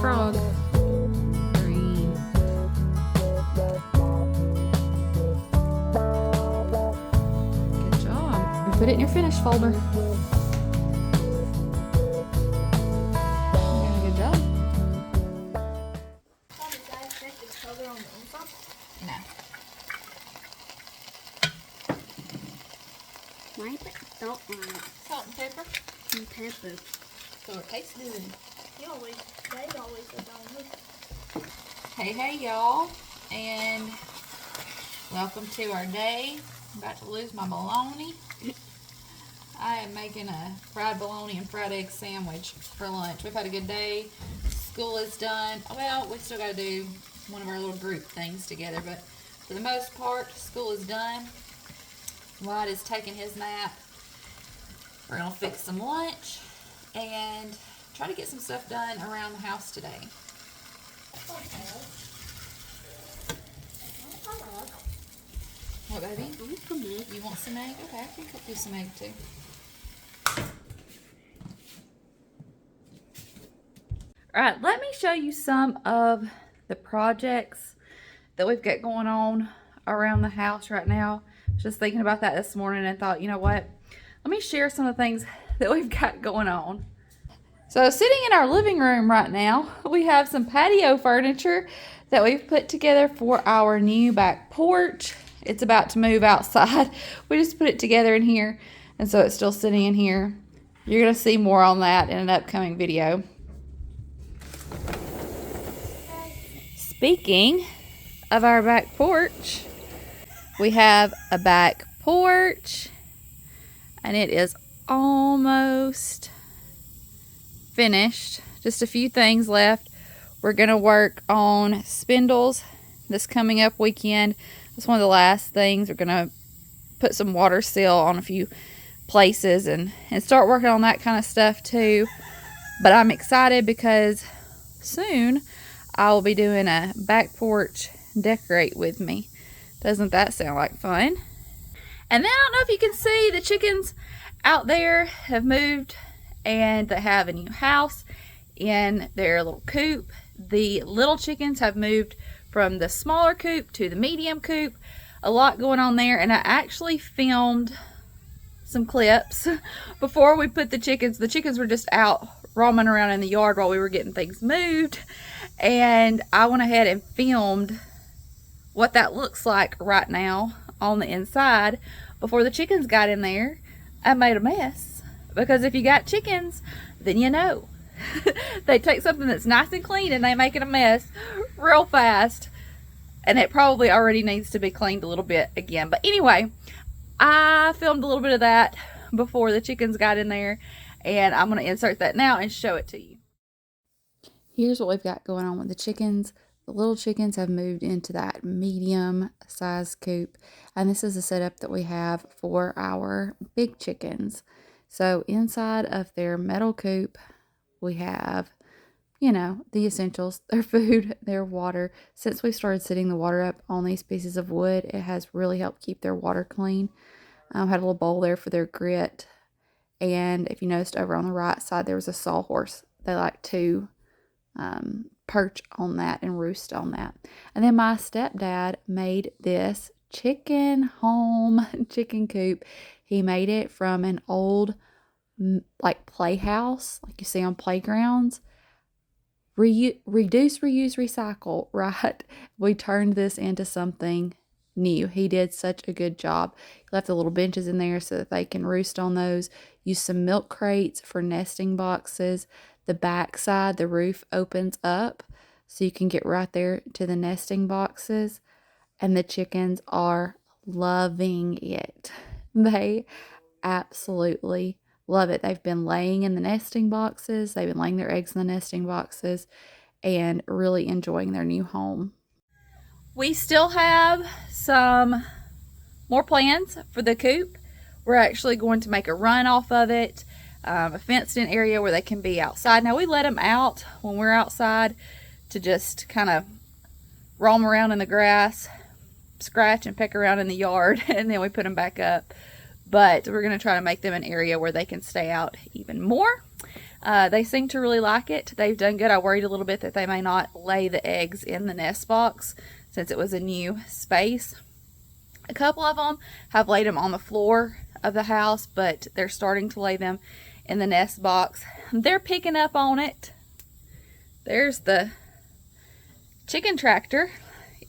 frog. Green. Good job. You put it in your finish folder. Good job. No. Why put salt on it? Salt and pepper. And pepper. So it tastes good. They always put on it. Hey y'all, and welcome to our day. I'm about to lose my bologna. I am making a fried bologna and fried egg sandwich for lunch. We've had a good day. School is done. Well, we still got to do one of our little group things together, but for the most part, school is done. Wyatt is taking his nap. We're going to fix some lunch and try to get some stuff done around the house today. What, baby? You want some egg? Okay, I can cook you some egg too. Alright, let me show you some of the projects that we've got going on around the house right now. Just thinking about that this morning and thought, you know what? Let me share some of the things that we've got going on. So sitting in our living room right now, we have some patio furniture that we've put together for our new back porch. It's about to move outside. We just put it together in here, and so it's still sitting in here. You're going to see more on that in an upcoming video. Speaking of our back porch, we have a back porch, and it is almost finished. Just a few things left. We're going to work on spindles this coming up weekend. That's one of the last things. We're going to put some water seal on a few places and start working on that kind of stuff too. But I'm excited because soon I will be doing a back porch decorate with me. Doesn't that sound like fun? And then I don't know if you can see, the chickens out there have moved and they have a new house in their little coop. The little chickens have moved from the smaller coop to the medium coop. A lot going on there, and I actually filmed some clips before we put the chickens were just out roaming around in the yard while we were getting things moved, and I went ahead and filmed what that looks like right now on the inside before the chickens got in there. I made a mess, because if you got chickens, then you know. They take something that's nice and clean and they make it a mess real fast, and it probably already needs to be cleaned a little bit again. But anyway, I filmed a little bit of that before the chickens got in there, and I'm going to insert that now and show it to you. Here's what we've got going on with the chickens. The little chickens have moved into that medium size coop, and this is the setup that we have for our big chickens. So inside of their metal coop, we have, you know, the essentials, their food, their water. Since we started setting the water up on these pieces of wood, it has really helped keep their water clean. Had a little bowl there for their grit. And if you noticed over on the right side, there was a sawhorse. They like to perch on that and roost on that. And then my stepdad made this chicken coop. He made it from an old like playhouse, like you see on playgrounds. Reduce, reuse, recycle, right? We turned this into something new. He did such a good job. He left the little benches in there so that they can roost on those. Use some milk crates for nesting boxes. The back side, the roof opens up so you can get right there to the nesting boxes, and the chickens are loving it. They absolutely love it. They've been laying in the nesting boxes. They've been laying their eggs in the nesting boxes and really enjoying their new home. We still have some more plans for the coop. We're actually going to make a run off of it, a fenced in area where they can be outside. Now we let them out when we're outside to just kind of roam around in the grass, scratch and peck around in the yard, and then we put them back up. But we're going to try to make them an area where they can stay out even more. They seem to really like it. They've done good. I worried a little bit that they may not lay the eggs in the nest box since it was a new space. A couple of them have laid them on the floor of the house, but they're starting to lay them in the nest box. They're picking up on it. There's the chicken tractor.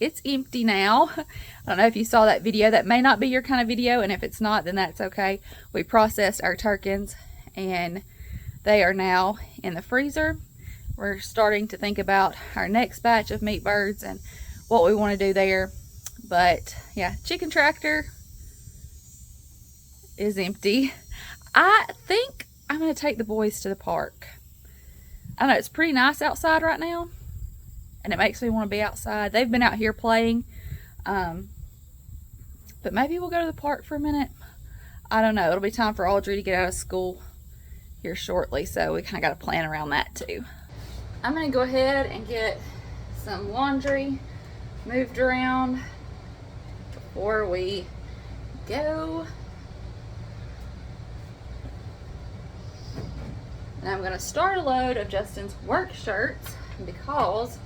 It's empty now. I don't know if you saw that video. That may not be your kind of video, and if it's not, then that's okay. We processed our turkeys and they are now in the freezer. We're starting to think about our next batch of meat birds and what we want to do there. But yeah, chicken tractor is empty. I think I'm going to take the boys to the park. I know it's pretty nice outside right now, and it makes me want to be outside. They've been out here playing, but maybe we'll go to the park for a minute. I don't know. It'll be time for Audrey to get out of school here shortly, so we kind of got to plan around that too. I'm going to go ahead and get some laundry moved around before we go. And I'm going to start a load of Justin's work shirts because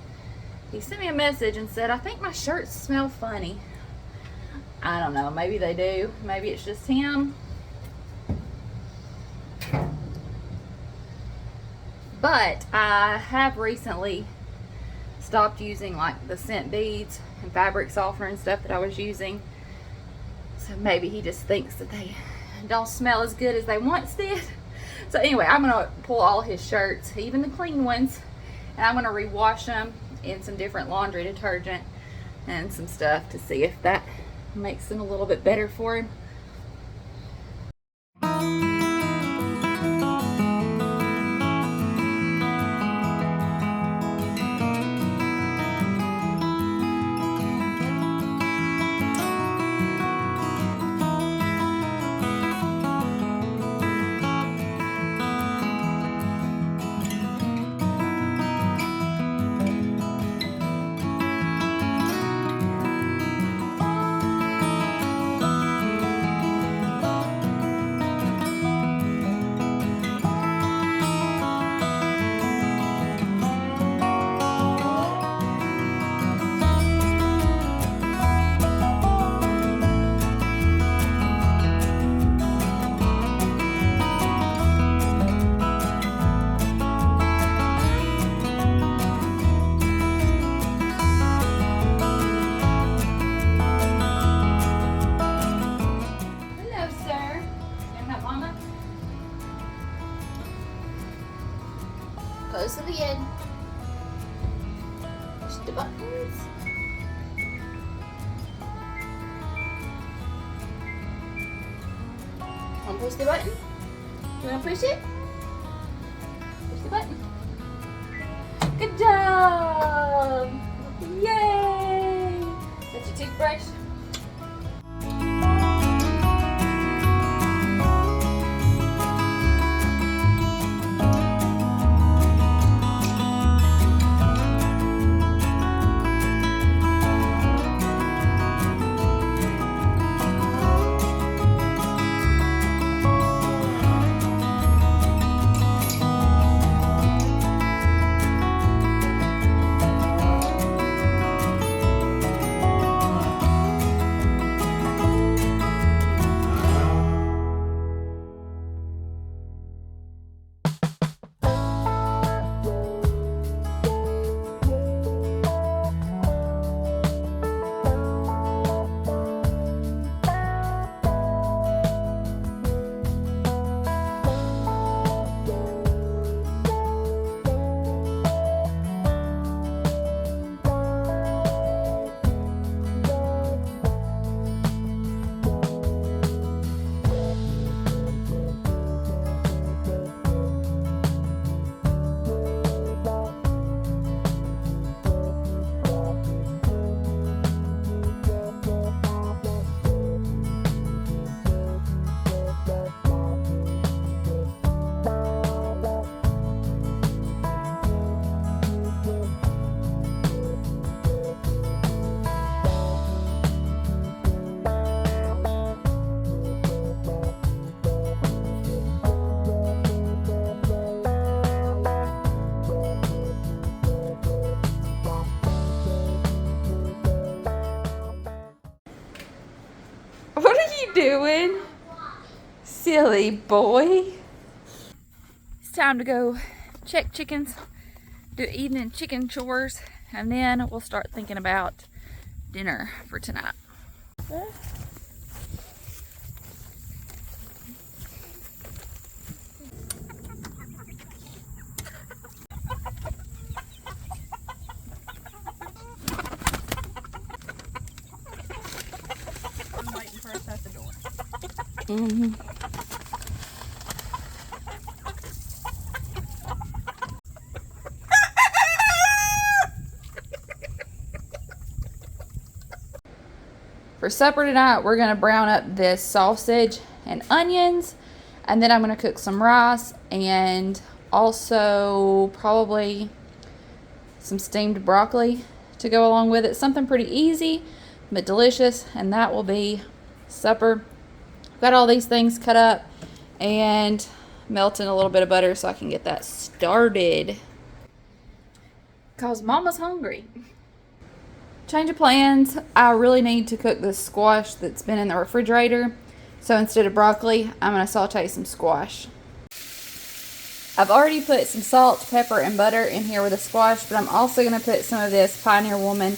he sent me a message and said, I think my shirts smell funny. I don't know, maybe they do. Maybe it's just him. But I have recently stopped using like the scent beads and fabric softener and stuff that I was using. So maybe he just thinks that they don't smell as good as they once did. So anyway, I'm going to pull all his shirts, even the clean ones, and I'm going to rewash them in some different laundry detergent and some stuff to see if that makes them a little bit better for him. Close to the end. Push the buttons. Want to push the button? You want to push it? Push the button. Good job! Yay! That's your toothbrush. you doing? Silly boy. It's time to go check chickens, do evening chicken chores, and then we'll start thinking about dinner for tonight. I'm waiting for us at the door. Mm-hmm. For supper tonight, we're gonna brown up this sausage and onions, and then I'm gonna cook some rice and also probably some steamed broccoli to go along with it. Something pretty easy but delicious, and that will be supper. Got all these things cut up and melting a little bit of butter so I can get that started. Cause mama's hungry. Change of plans. I really need to cook this squash that's been in the refrigerator. So instead of broccoli, I'm going to saute some squash. I've already put some salt, pepper, and butter in here with the squash, but I'm also going to put some of this Pioneer Woman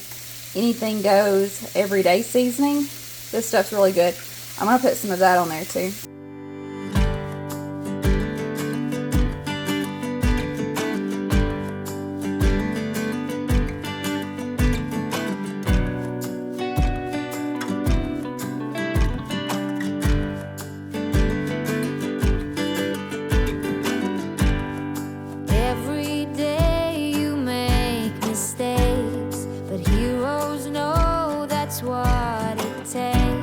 Anything Goes Everyday seasoning. This stuff's really good. I'm going to put some of that on there too. What it takes.